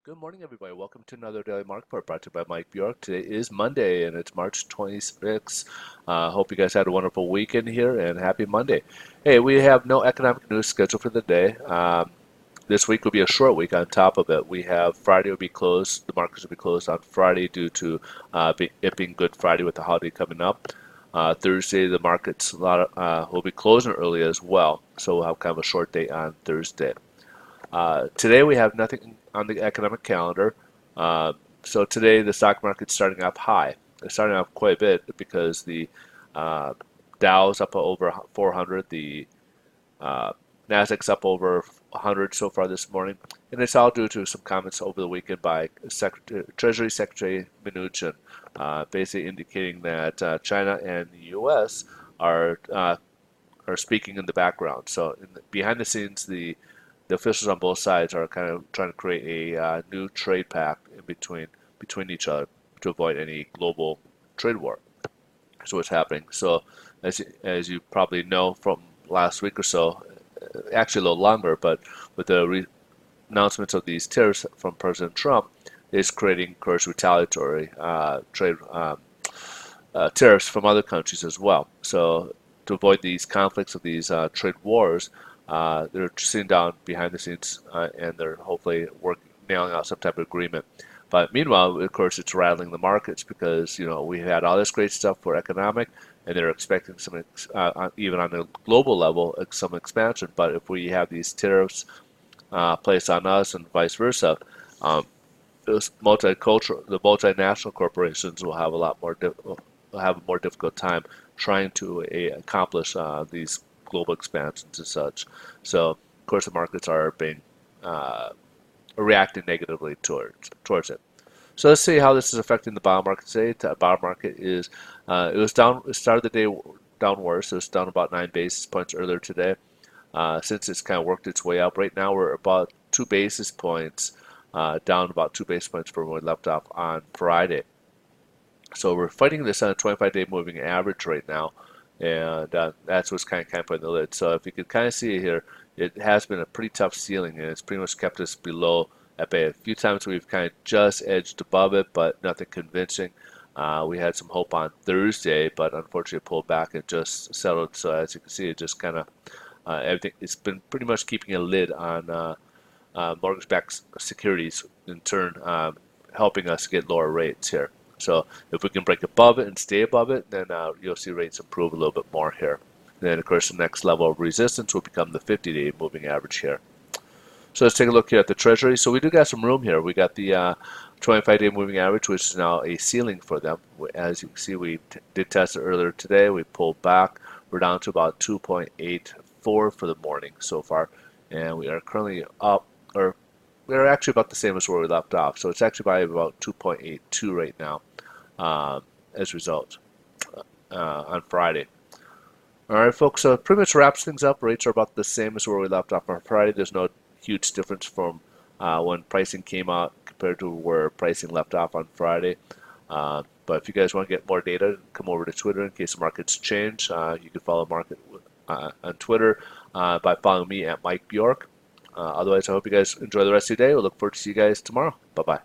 Good morning, everybody. Welcome to another Daily Market Report brought to you by Mike Bjork. Today is Monday, and it's March 26th. Hope you guys had a wonderful weekend here, and happy Monday. Hey, we have no economic news scheduled for the day. This week will be a short week on top of it. We have Friday will be closed. The markets will be closed on Friday due to it being Good Friday with the holiday coming up. Thursday, the markets will be closing early as well, so we'll have kind of a short day on Thursday. Today we have nothing on the economic calendar. So today the stock market's starting off high. It's starting off quite a bit because the Dow's up over 400, the Nasdaq's up over 100 so far this morning, and it's all due to some comments over the weekend by Treasury Secretary Mnuchin, basically indicating that China and the U.S. are speaking in the background. So behind the scenes, the officials on both sides are kind of trying to create a new trade pact in between each other to avoid any global trade war. So what's happening? So as you probably know from last week or so, actually a little longer, but with the announcements of these tariffs from President Trump, is creating, of course, retaliatory trade tariffs from other countries as well. So to avoid these conflicts of these trade wars, they're sitting down behind the scenes and they're hopefully nailing out some type of agreement. But meanwhile, of course, it's rattling the markets because we had all this great stuff for economic, and they're expecting some, even on a global level, some expansion. But if we have these tariffs placed on us and vice versa, those the multinational corporations will have a lot more will have a more difficult time trying to accomplish these global expansions and such. So, of course, the markets are being reacting negatively towards it. So let's see how this is affecting the bond market today. The bond market is it was down. It started the day down worse. It was down about 9 basis points earlier today. Since it's kind of worked its way up, right now we're about 2 basis points down, about 2 basis points from when we left off on Friday. So we're fighting this on a 25-day moving average right now, and that's what's kind of putting the lid. So if you can kind of see here, it has been a pretty tough ceiling, and it's pretty much kept us below at bay. A few times we've kind of just edged above it, but nothing convincing. We had some hope on Thursday, but unfortunately pulled back and just settled. So as you can see, it just kind of everything. It's been pretty much keeping a lid on mortgage-backed securities, in turn helping us get lower rates here. So if we can break above it and stay above it, then you'll see rates improve a little bit more here. Then, of course, the next level of resistance will become the 50-day moving average here. So let's take a look here at the Treasury. So we do got some room here. We got the 25-day moving average, which is now a ceiling for them. As you can see, we did test it earlier today. We pulled back. We're down to about 2.84 for the morning so far. And we are currently up, or we're actually about the same as where we left off. So it's actually by about 2.82 right now as a result on Friday. All right, folks, so it pretty much wraps things up. Rates are about the same as where we left off on Friday. There's no huge difference from when pricing came out compared to where pricing left off on Friday. But if you guys want to get more data, come over to Twitter in case the markets change. You can follow Market on Twitter by following me at Mike Bjork. Otherwise, I hope you guys enjoy the rest of your day. We'll look forward to see you guys tomorrow. Bye-bye.